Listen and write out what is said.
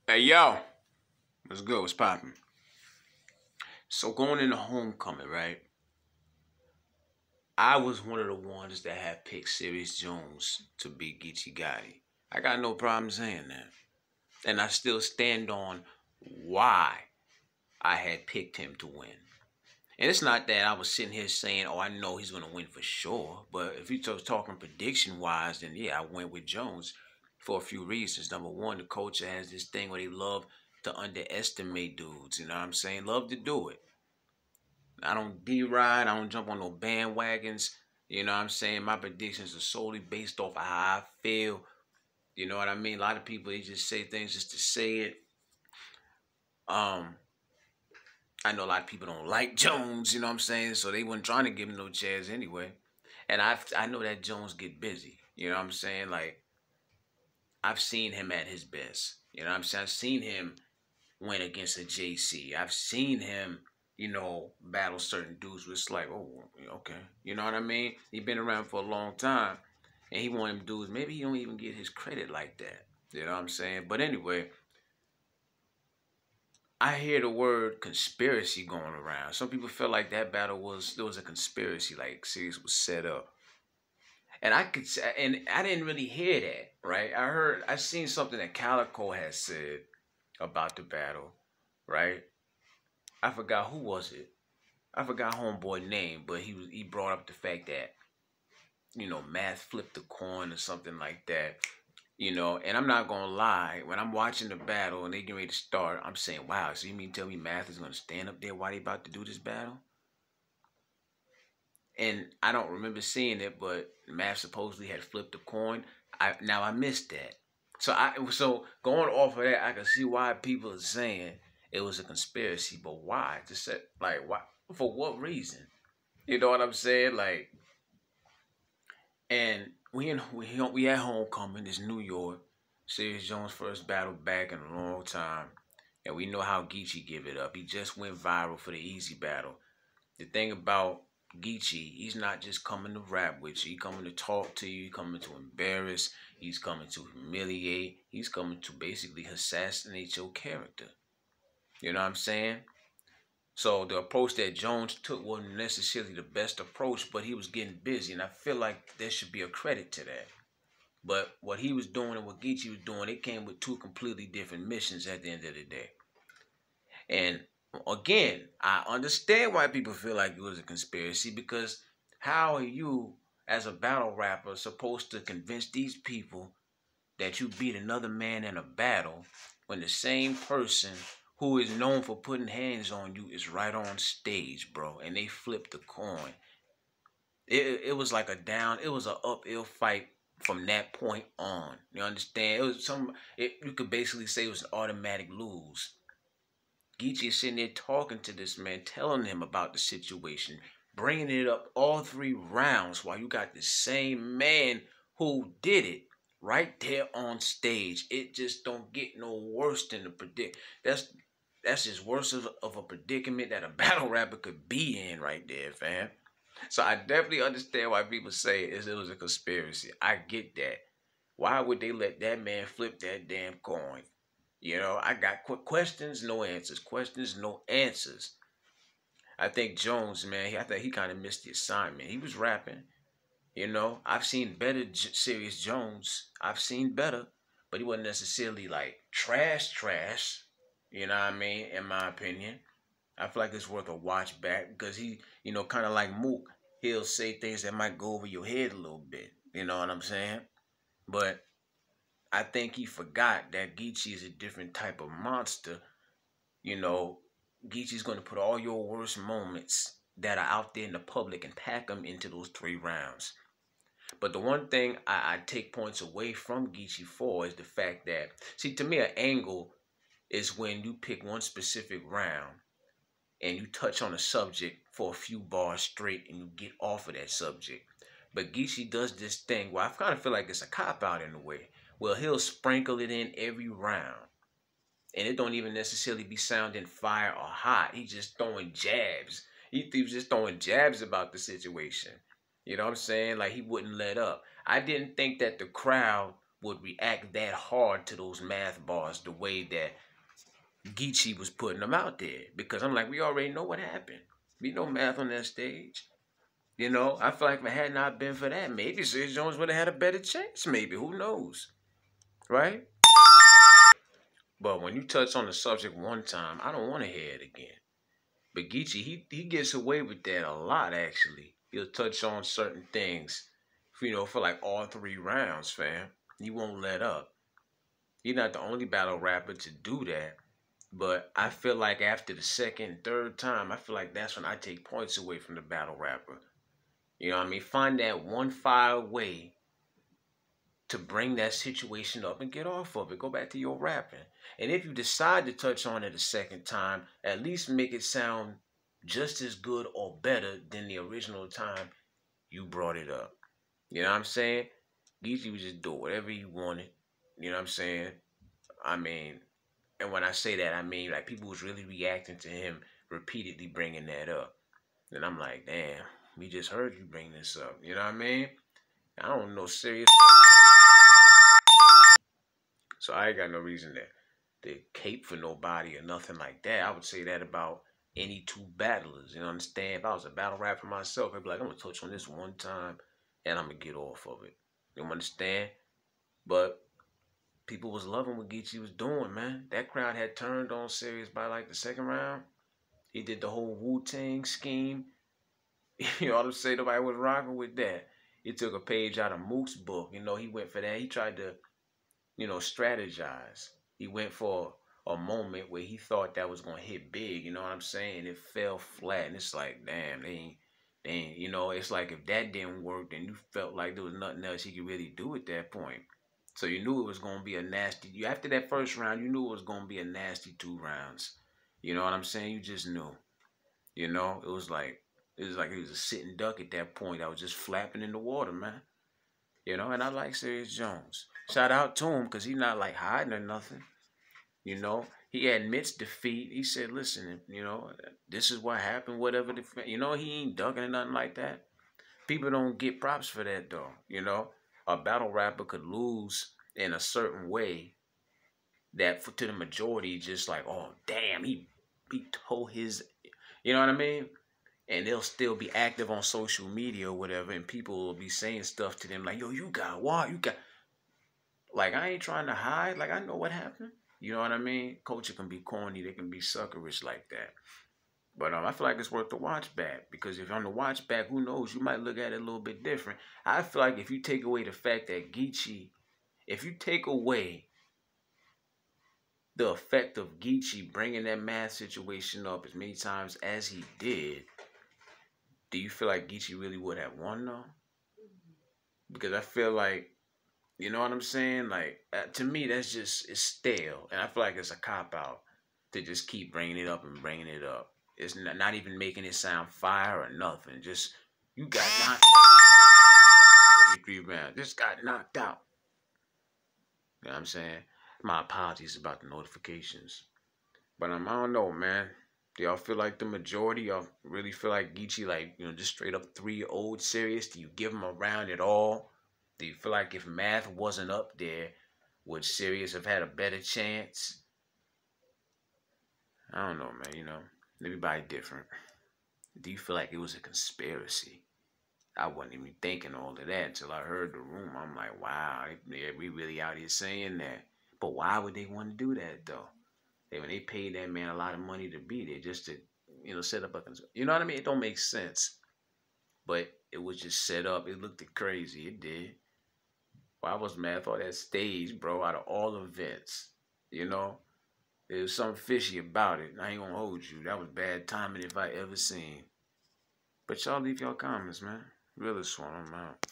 Hey yo, what's good? What's poppin'? So going into homecoming, right? I was one of the ones that had picked Serius Jones to beat Geechee Gotti. I got no problem saying that, and I still stand on why I had picked him to win. And it's not that I was sitting here saying, "Oh, I know he's gonna win for sure." But if you talking prediction wise, then yeah, I went with Jones for a few reasons. Number one, the culture has this thing where they love to underestimate dudes. You know what I'm saying? Love to do it. I don't D-ride. I don't jump on no bandwagons. You know what I'm saying? My predictions are solely based off of how I feel. You know what I mean? A lot of people, they just say things just to say it. Um, I know a lot of people don't like Jones, you know what I'm saying? So they weren't trying to give him no chance anyway. And I know that Jones get busy. You know what I'm saying? Like, I've seen him at his best. You know what I'm saying? I've seen him win against a JC. I've seen him, battle certain dudes where it's like, oh, okay. You know what I mean? He been around for a long time. And he one of them dudes, maybe he don't even get his credit like that. You know what I'm saying? But anyway, I hear the word conspiracy going around. Some people feel like that battle there was a conspiracy, like Serius was set up. And I didn't really hear that, right? I seen something that Calico had said about the battle, right? I forgot who was it. I forgot homeboy name, but he brought up the fact that Math flipped the coin or something like that. And I'm not gonna lie, when I'm watching the battle and they get ready to start, I'm saying, wow, so you mean tell me Math is gonna stand up there while they about to do this battle? And I don't remember seeing it, but Math supposedly had flipped the coin. I missed that. So going off of that, I can see why people are saying it was a conspiracy, but why? Just say, like, why? For what reason? You know what I'm saying? Like, and we at homecoming. It's New York. Serius Jones' first battle back in a long time, and we know how Geechee give it up. He just went viral for the easy battle. The thing about Geechee, he's not just coming to rap with you. He's coming to talk to you. He's coming to embarrass. He's coming to humiliate. He's coming to basically assassinate your character. You know what I'm saying? So the approach that Jones took wasn't necessarily the best approach, but he was getting busy, and I feel like there should be a credit to that. But what he was doing and what Geechee was doing, it came with two completely different missions at the end of the day. And again, I understand why people feel like it was a conspiracy, because how are you, as a battle rapper, supposed to convince these people that you beat another man in a battle when the same person who is known for putting hands on you is right on stage, bro, and they flipped the coin? It was like it was an uphill fight from that point on. You understand? You could basically say it was an automatic lose. Geechee is sitting there talking to this man, telling him about the situation, bringing it up all 3 rounds while you got the same man who did it right there on stage. It just don't get no worse than the That's just worse of a predicament that a battle rapper could be in right there, fam. So I definitely understand why people say it was a conspiracy. I get that. Why would they let that man flip that damn coin? I got questions, no answers. Questions, no answers. I think Jones, man, I think he kind of missed the assignment. He was rapping. I've seen better Serius Jones. I've seen better, but he wasn't necessarily like trash. You know what I mean? In my opinion, I feel like it's worth a watch back because he, kind of like Mook, he'll say things that might go over your head a little bit. You know what I'm saying? But I think he forgot that Geechee is a different type of monster. Geechee's going to put all your worst moments that are out there in the public and pack them into those 3 rounds. But the one thing I take points away from Geechee for is the fact that, see, to me, an angle is when you pick one specific round and you touch on a subject for a few bars straight and you get off of that subject. But Geechee does this thing where I kind of feel like it's a cop-out in a way. Well, he'll sprinkle it in every round. And it don't even necessarily be sounding fire or hot. He's just throwing jabs. He's just throwing jabs about the situation. You know what I'm saying? Like, he wouldn't let up. I didn't think that the crowd would react that hard to those math bars the way that Geechee was putting them out there. Because I'm like, we already know what happened. We know math on that stage. You know, I feel like if it had not been for that, maybe Serius Jones would have had a better chance. Maybe, who knows, right? But when you touch on the subject one time, I don't want to hear it again. But Geechee, he gets away with that a lot, actually. He'll touch on certain things, you know, for like all 3 rounds, fam. He won't let up. He's not the only battle rapper to do that. But I feel like after the second, third time, I feel like that's when I take points away from the battle rapper. You know what I mean? Find that one fire way to bring that situation up and get off of it. Go back to your rapping. And if you decide to touch on it a second time, at least make it sound just as good or better than the original time you brought it up. You know what I'm saying? Geechee would just do whatever he wanted. You know what I'm saying? I mean, and when I say that, I mean like people was really reacting to him repeatedly bringing that up. And I'm like, damn, we just heard you bring this up. You know what I mean? I don't know Serius. So I ain't got no reason to cape for nobody or nothing like that. I would say that about any 2 battlers. You know, understand? If I was a battle rapper myself, I'd be like, I'm gonna touch on this one time and I'm gonna get off of it. You understand? But people was loving what Geechee was doing, man. That crowd had turned on Serius by like the 2nd round. He did the whole Wu-Tang scheme. You know what I'm saying? Nobody was rocking with that. He took a page out of Mook's book. You know, he went for that. He tried to, you know, strategize. He went for a moment where he thought that was gonna hit big. You know what I'm saying? It fell flat, and it's like, damn, they ain't. You know, it's like if that didn't work, then you felt like there was nothing else he could really do at that point. So you knew it was gonna be a nasty. After that first round, you knew it was gonna be a nasty 2 rounds. You know what I'm saying? You just knew. You know, it was like he was a sitting duck at that point. I was just flapping in the water, man. You know, and I like Serius Jones. Shout out to him because he's not like hiding or nothing. You know, he admits defeat. He said, listen, you know, this is what happened, whatever. You know, he ain't ducking or nothing like that. People don't get props for that, though. You know, a battle rapper could lose in a certain way that to the majority, just like, oh, damn, he told his, you know what I mean? And they'll still be active on social media or whatever, and people will be saying stuff to them like, yo, you got what? You got... Like, I ain't trying to hide. Like, I know what happened. You know what I mean? Culture can be corny. They can be suckerish like that. But I feel like it's worth the watch back. Because if on the watch back, who knows? You might look at it a little bit different. I feel like if you take away the fact that Geechee, if you take away the effect of Geechee bringing that math situation up as many times as he did, do you feel like Geechee really would have won, though? Because I feel like, you know what I'm saying? Like, to me, that's just, it's stale. And I feel like it's a cop-out to just keep bringing it up and bringing it up. It's not even making it sound fire or nothing. Just, you got knocked out every 3 rounds. Just got knocked out. You know what I'm saying? My apologies about the notifications. But I don't know, man. Do y'all feel like the majority? Y'all really feel like Geechee, like, you know, just straight up 3-0 Serius? Do you give him a round at all? Do you feel like if math wasn't up there, would Serius have had a better chance? I don't know, man. You know, everybody different. Do you feel like it was a conspiracy? I wasn't even thinking all of that until I heard the rumor. I'm like, wow, yeah, we really out here saying that. But why would they want to do that, though? When they paid that man a lot of money to be there just to, you know, set up a, you know what I mean? It don't make sense. But it was just set up. It looked crazy. It did. Well, I was mad. I thought that stage, bro, out of all events, you know, there was something fishy about it. I ain't gonna hold you. That was bad timing if I ever seen. But y'all leave your comments, man. Realest one, I'm out.